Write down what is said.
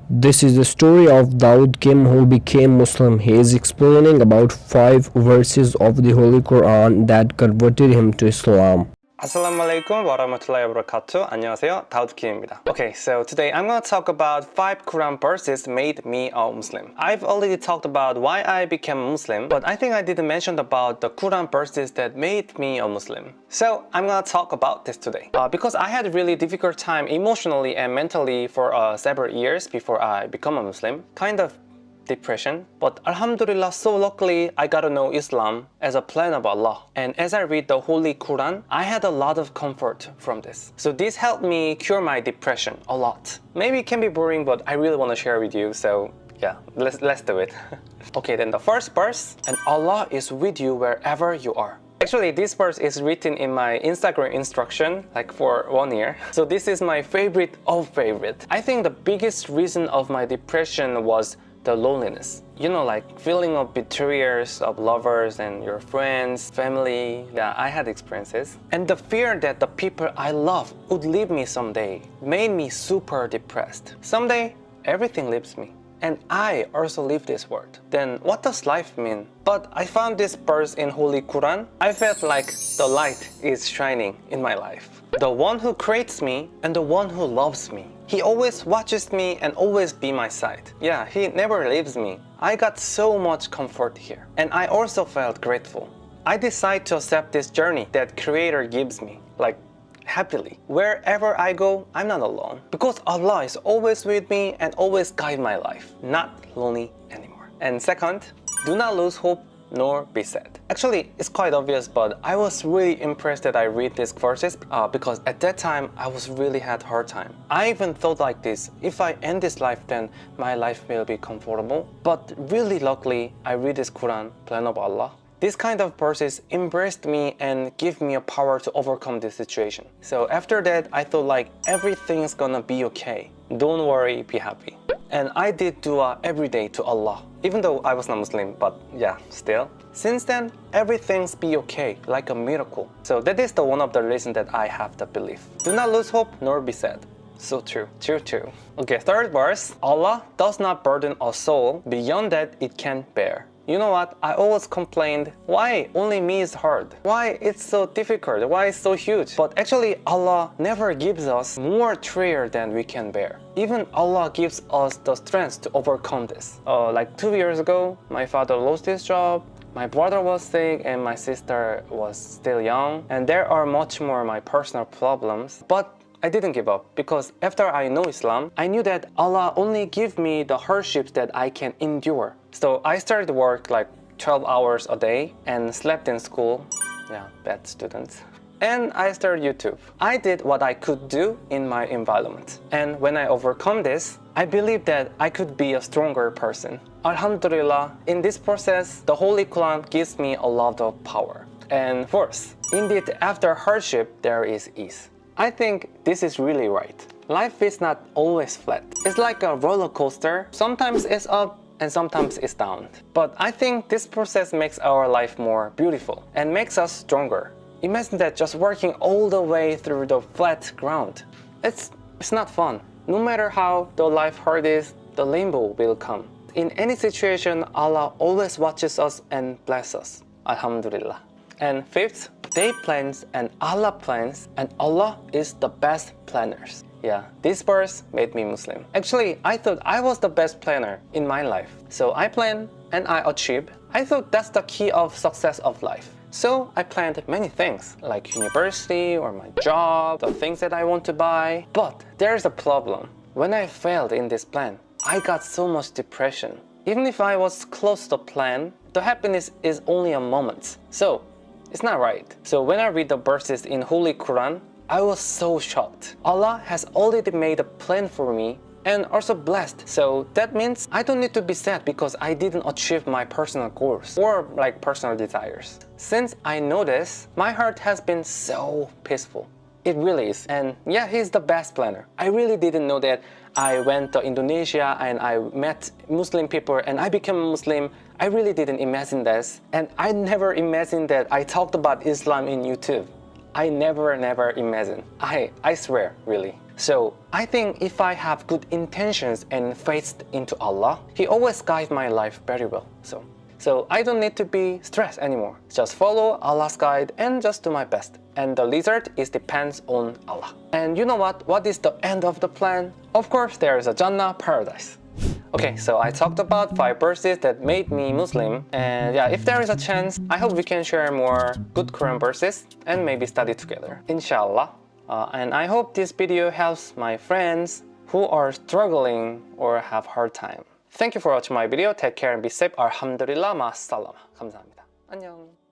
This is the story of Daud Kim who became Muslim. He is explaining about 5 verses of the Holy Quran that converted him to Islam. Assalamualaikum warahmatullahi wabarakatuh. 안녕하세요, 다우드 킴입니다. Okay, so today I'm gonna talk about 5 Quran verses made me a Muslim. I've already talked about why I became a Muslim, but I think I didn't mention about the Quran verses that made me a Muslim. So I'm gonna talk about this today. Because I had a really difficult time emotionally and mentally for several years before I become a Muslim. Kind of depression, but alhamdulillah, so luckily I got to know Islam as a plan of Allah, and as I read the Holy Quran I had a lot of comfort from this. So this helped me cure my depression a lot. Maybe it can be boring, but I really want to share with you, so yeah, let's do it. Okay, then the first verse, and Allah is with you wherever you are. Actually, this verse is written in my Instagram instruction like for 1 year. So this is my favorite of favorite. I think the biggest reason of my depression was the loneliness. You know, like feeling of betrayers of lovers and your friends, family. Yeah, I had experiences. And the fear that the people I love would leave me someday made me super depressed. Someday, everything leaves me. And I also leave this world. Then what does life mean? But I found this verse in Holy Quran. I felt like the light is shining in my life. The one who creates me and the one who loves me. He always watches me and always be my side. Yeah, he never leaves me. I got so much comfort here. And I also felt grateful. I decided to accept this journey that Creator gives me, like happily. Wherever I go, I'm not alone. Because Allah is always with me and always guide my life. Not lonely anymore. And second, do not lose hope nor be sad. Actually, it's quite obvious, but I was really impressed that I read these verses because at that time I was really had a hard time. I even thought like this: if I end this life, then my life will be comfortable. But really luckily, I read this Quran, plan of Allah. This kind of verses embraced me and give me a power to overcome this situation. So after that, I thought like everything's gonna be okay. Don't worry, be happy. And I did dua every day to Allah, even though I was not Muslim, but yeah, still. Since then, everything's be okay, like a miracle. So that is the one of the reasons that I have the belief. Do not lose hope nor be sad. So true, true. Okay, third verse. Allah does not burden a soul beyond that it can bear. You know what? I always complained, why only me is hard? Why it's so difficult? Why it's so huge? But actually, Allah never gives us more trial than we can bear. Even Allah gives us the strength to overcome this. Like 2 years ago, my father lost his job, my brother was sick, and my sister was still young. And there are much more my personal problems. But I didn't give up, because after I know Islam, I knew that Allah only give me the hardships that I can endure. So I started work like 12 hours a day and slept in school. Yeah, bad students. And I started YouTube. I did what I could do in my environment. And when I overcome this, I believe that I could be a stronger person. Alhamdulillah, in this process, the Holy Quran gives me a lot of power. And fourth, indeed, after hardship, there is ease. I think this is really right. Life is not always flat. It's like a roller coaster. Sometimes it's up and sometimes it's down. But I think this process makes our life more beautiful and makes us stronger. Imagine that just working all the way through the flat ground. It's not fun. No matter how the life hard is, the rainbow will come. In any situation, Allah always watches us and bless us. Alhamdulillah. And fifth, they plans and Allah plans, and Allah is the best planners. Yeah, this verse made me Muslim. Actually, I thought I was the best planner in my life. So I plan and I achieve. I thought that's the key of success of life. So I planned many things, like university or my job, the things that I want to buy. But there's a problem. When I failed in this plan, I got so much depression. Even if I was close to the plan, the happiness is only a moment. So it's not right. So when I read the verses in Holy Quran, I was so shocked. Allah has already made a plan for me and also blessed. So that means I don't need to be sad because I didn't achieve my personal goals or like personal desires. Since I know this, my heart has been so peaceful. It really is. And yeah, he's the best planner. I really didn't know that I went to Indonesia and I met Muslim people and I became a Muslim. I really didn't imagine this. And I never imagined that I talked about Islam in YouTube. I never imagined. I swear, really. So I think if I have good intentions and faith into Allah, He always guides my life very well. So I don't need to be stressed anymore. Just follow Allah's guide and just do my best. And the result depends on Allah. And you know what? What is the end of the plan? Of course, there is a Jannah paradise. Okay, so I talked about 5 verses that made me Muslim. And yeah, if there is a chance, I hope we can share more good Quran verses and maybe study together. Inshallah. And I hope this video helps my friends who are struggling or have hard time. Thank you for watching my video. Take care and be safe. Alhamdulillah. Ma'as salama. 감사합니다. 안녕.